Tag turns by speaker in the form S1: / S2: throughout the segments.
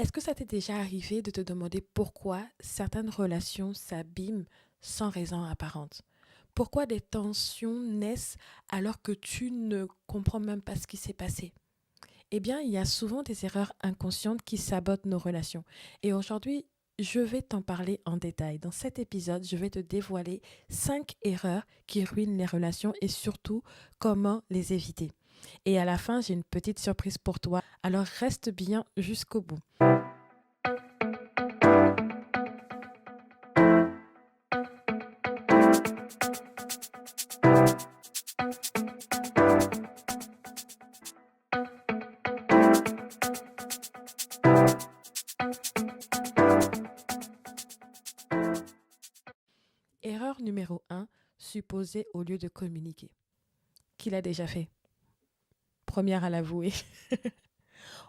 S1: Est-ce que ça t'est déjà arrivé de te demander pourquoi certaines relations s'abîment sans raison apparente? Pourquoi des tensions naissent alors que tu ne comprends même pas ce qui s'est passé? Eh bien, il y a souvent des erreurs inconscientes qui sabotent nos relations. Et aujourd'hui, je vais t'en parler en détail. Dans cet épisode, je vais te dévoiler 5 erreurs qui ruinent les relations et surtout comment les éviter. Et à la fin, j'ai une petite surprise pour toi. Alors reste bien jusqu'au bout. Erreur numéro un, supposer au lieu de communiquer. Qui l'a déjà fait? Première à l'avouer.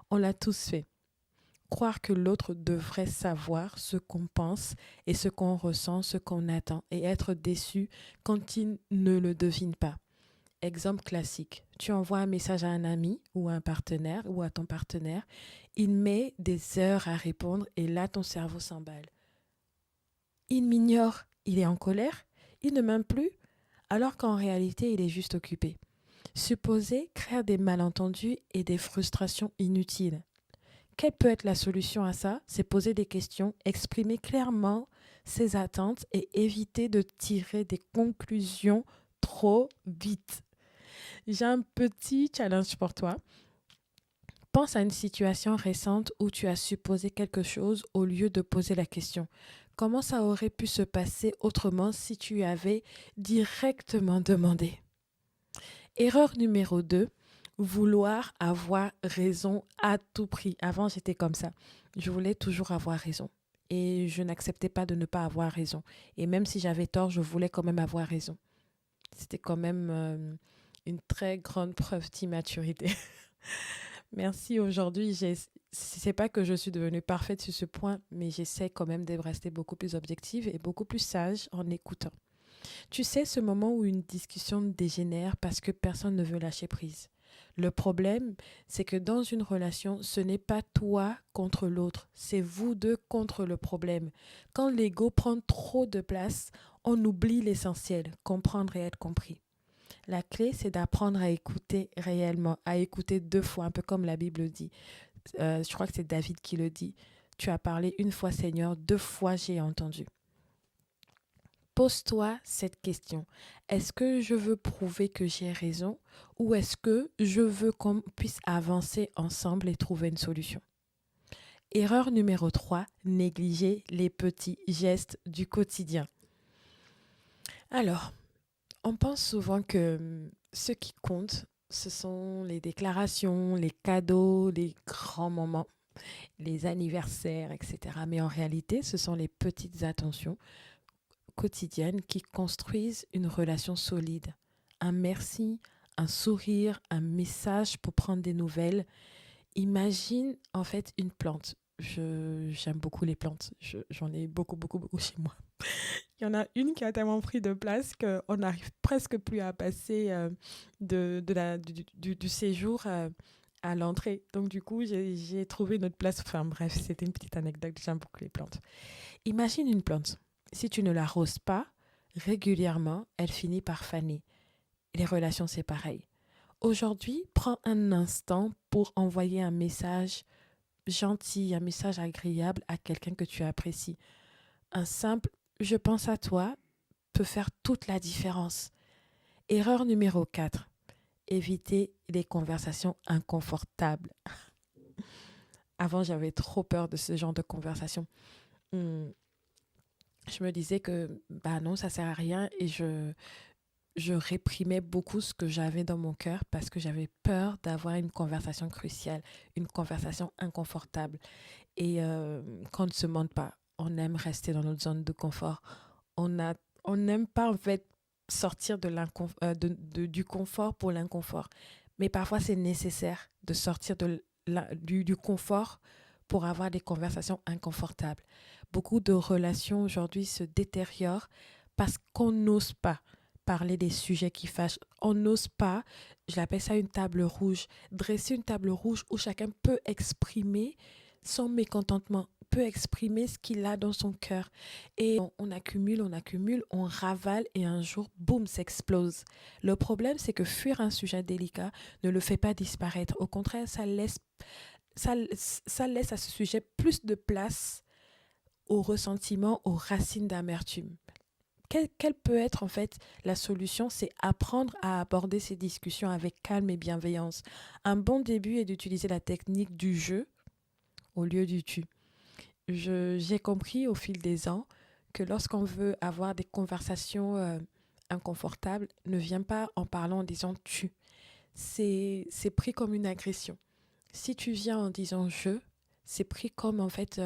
S1: On l'a tous fait. Croire que l'autre devrait savoir ce qu'on pense et ce qu'on ressent, ce qu'on attend, et être déçu quand il ne le devine pas. Exemple classique, tu envoies un message à un ami ou à un partenaire ou à ton partenaire, il met des heures à répondre et là ton cerveau s'emballe. Il m'ignore, il est en colère, il ne m'aime plus, alors qu'en réalité il est juste occupé. Supposer créer des malentendus et des frustrations inutiles. Quelle peut être la solution à ça? C'est poser des questions, exprimer clairement ses attentes et éviter de tirer des conclusions trop vite. J'ai un petit challenge pour toi. Pense à une situation récente où tu as supposé quelque chose au lieu de poser la question. Comment ça aurait pu se passer autrement si tu avais directement demandé? Erreur numéro 2, vouloir avoir raison à tout prix. Avant, j'étais comme ça. Je voulais toujours avoir raison. Et je n'acceptais pas de ne pas avoir raison. Et même si j'avais tort, je voulais quand même avoir raison. C'était quand même une très grande preuve d'immaturité. Merci aujourd'hui. C'est pas que je suis devenue parfaite sur ce point, mais j'essaie quand même de rester beaucoup plus objective et beaucoup plus sage en écoutant. Tu sais, ce moment où une discussion dégénère parce que personne ne veut lâcher prise. Le problème, c'est que dans une relation, ce n'est pas toi contre l'autre, c'est vous deux contre le problème. Quand l'ego prend trop de place, on oublie l'essentiel, comprendre et être compris. La clé, c'est d'apprendre à écouter réellement, à écouter deux fois, un peu comme la Bible dit. Je crois que c'est David qui le dit. Tu as parlé une fois, Seigneur, deux fois j'ai entendu. Pose-toi cette question. Est-ce que je veux prouver que j'ai raison ou est-ce que je veux qu'on puisse avancer ensemble et trouver une solution? Erreur numéro 3, négliger les petits gestes du quotidien. Alors, on pense souvent que ce qui compte, ce sont les déclarations, les cadeaux, les grands moments, les anniversaires, etc. Mais en réalité, ce sont les petites attentions quotidiennes qui construisent une relation solide. Un merci, un sourire, un message pour prendre des nouvelles. Imagine en fait une plante. J'aime beaucoup les plantes. J'en ai beaucoup, beaucoup, beaucoup chez moi. Il y en a une qui a tellement pris de place qu'on n'arrive presque plus à passer du séjour à l'entrée. Donc du coup, j'ai trouvé une autre place. Enfin bref, c'était une petite anecdote. J'aime beaucoup les plantes. Imagine une plante. Si tu ne l'arroses pas régulièrement, elle finit par faner. Les relations, c'est pareil. Aujourd'hui, prends un instant pour envoyer un message gentil, un message agréable à quelqu'un que tu apprécies. Un simple je pense à toi peut faire toute la différence. Erreur numéro 4. Éviter les conversations inconfortables. Avant, j'avais trop peur de ce genre de conversation. Je me disais que bah non, ça sert à rien et je réprimais beaucoup ce que j'avais dans mon cœur parce que j'avais peur d'avoir une conversation cruciale, une conversation inconfortable. Et qu'on ne se mente pas, on aime rester dans notre zone de confort. On a, on n'aime pas en fait sortir du confort pour l'inconfort. Mais parfois, c'est nécessaire de sortir du confort pour avoir des conversations inconfortables. Beaucoup de relations aujourd'hui se détériorent parce qu'on n'ose pas parler des sujets qui fâchent. On n'ose pas, je l'appelle ça une table rouge, dresser une table rouge où chacun peut exprimer son mécontentement, peut exprimer ce qu'il a dans son cœur. Et on accumule, on ravale et un jour, boum, ça explose. Le problème, c'est que fuir un sujet délicat ne le fait pas disparaître. Au contraire, ça, ça laisse à ce sujet plus de place au ressentiment, aux racines d'amertume. Quelle peut être en fait la solution? C'est apprendre à aborder ces discussions avec calme et bienveillance. Un bon début est d'utiliser la technique du jeu au lieu du tu. J'ai compris au fil des ans que lorsqu'on veut avoir des conversations inconfortables, ne viens pas en parlant en disant tu. C'est pris comme une agression. Si tu viens en disant je, c'est pris comme en fait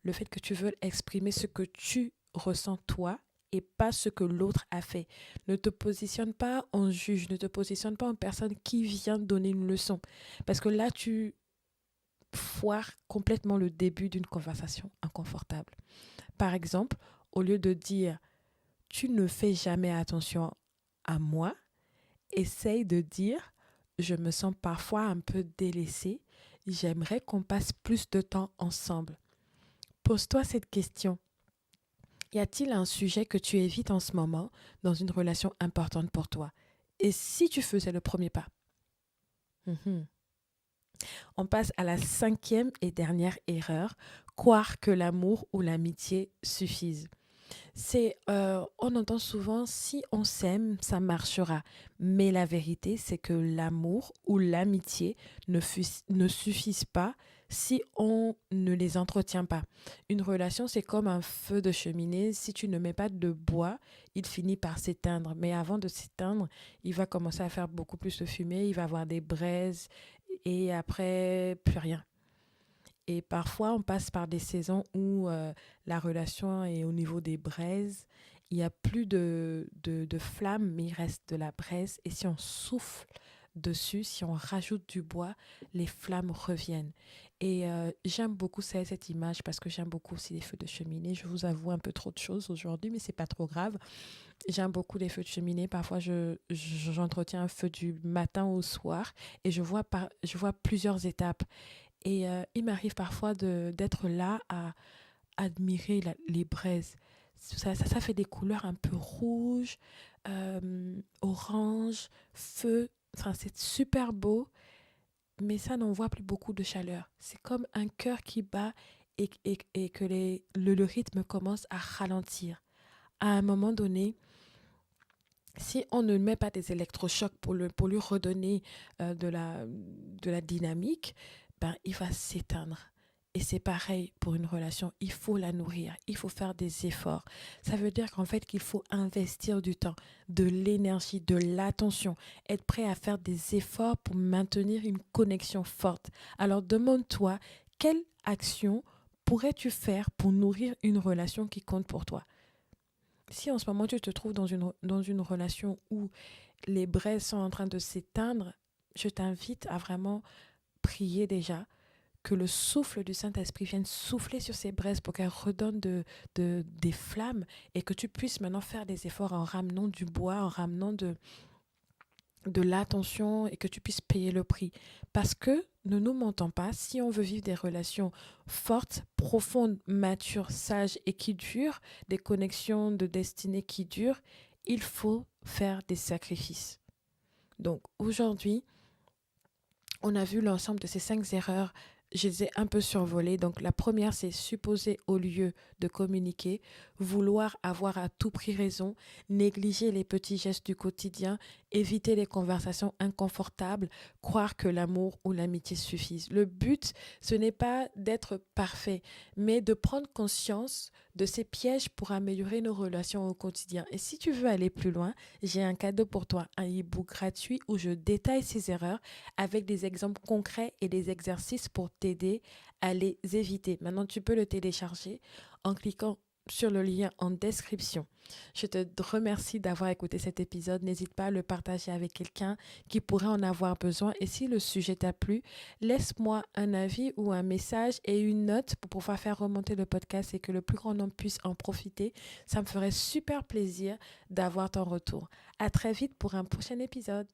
S1: le fait que tu veux exprimer ce que tu ressens toi et pas ce que l'autre a fait. Ne te positionne pas en juge, ne te positionne pas en personne qui vient donner une leçon. Parce que là, tu foires complètement le début d'une conversation inconfortable. Par exemple, au lieu de dire tu ne fais jamais attention à moi, essaye de dire je me sens parfois un peu délaissée, j'aimerais qu'on passe plus de temps ensemble. Pose-toi cette question. Y a-t-il un sujet que tu évites en ce moment dans une relation importante pour toi? Et si tu faisais le premier pas? On passe à la 5e et dernière erreur, croire que l'amour ou l'amitié suffisent. On entend souvent, si on s'aime, ça marchera. Mais la vérité, c'est que l'amour ou l'amitié ne suffisent pas si on ne les entretient pas. Une relation, c'est comme un feu de cheminée. Si tu ne mets pas de bois, il finit par s'éteindre. Mais avant de s'éteindre, il va commencer à faire beaucoup plus de fumée, il va avoir des braises et après, plus rien. Et parfois, on passe par des saisons où la relation est au niveau des braises. Il n'y a plus de flamme, mais il reste de la braise. Et si on souffle dessus, si on rajoute du bois, les flammes reviennent. Et j'aime beaucoup cette image parce que j'aime beaucoup aussi les feux de cheminée. Je vous avoue un peu trop de choses aujourd'hui, mais c'est pas trop grave. J'aime beaucoup les feux de cheminée. Parfois, j'entretiens un feu du matin au soir et je vois plusieurs étapes. Et il m'arrive parfois d'être là à admirer les braises. Ça fait des couleurs un peu rouges, orange, feu. Enfin, c'est super beau, mais ça n'envoie plus beaucoup de chaleur. C'est comme un cœur qui bat et que le rythme commence à ralentir. À un moment donné, si on ne met pas des électrochocs pour lui redonner de la dynamique, ben, il va s'éteindre. Et c'est pareil pour une relation, il faut la nourrir, il faut faire des efforts. Ça veut dire qu'en fait qu'il faut investir du temps, de l'énergie, de l'attention, être prêt à faire des efforts pour maintenir une connexion forte. Alors demande-toi, quelle action pourrais-tu faire pour nourrir une relation qui compte pour toi? Si en ce moment tu te trouves dans une relation où les braises sont en train de s'éteindre, je t'invite à vraiment prier déjà que le souffle du Saint-Esprit vienne souffler sur ces braises pour qu'elles redonnent des flammes et que tu puisses maintenant faire des efforts en ramenant du bois, en ramenant de l'attention et que tu puisses payer le prix. Parce que, ne nous mentons pas, si on veut vivre des relations fortes, profondes, matures, sages et qui durent, des connexions de destinée qui durent, il faut faire des sacrifices. Donc aujourd'hui, on a vu l'ensemble de ces 5 erreurs. Je les ai un peu survolées. Donc la première, c'est supposer au lieu de communiquer, vouloir avoir à tout prix raison, négliger les petits gestes du quotidien, éviter les conversations inconfortables, croire que l'amour ou l'amitié suffisent. Le but, ce n'est pas d'être parfait, mais de prendre conscience de ces pièges pour améliorer nos relations au quotidien. Et si tu veux aller plus loin, j'ai un cadeau pour toi, un e-book gratuit où je détaille ces erreurs avec des exemples concrets et des exercices pour t'aider à les éviter. Maintenant, tu peux le télécharger en cliquant sur le lien en description. Je te remercie d'avoir écouté cet épisode. N'hésite pas à le partager avec quelqu'un qui pourrait en avoir besoin. Et si le sujet t'a plu, laisse-moi un avis ou un message et une note pour pouvoir faire remonter le podcast et que le plus grand nombre puisse en profiter. Ça me ferait super plaisir d'avoir ton retour. À très vite pour un prochain épisode.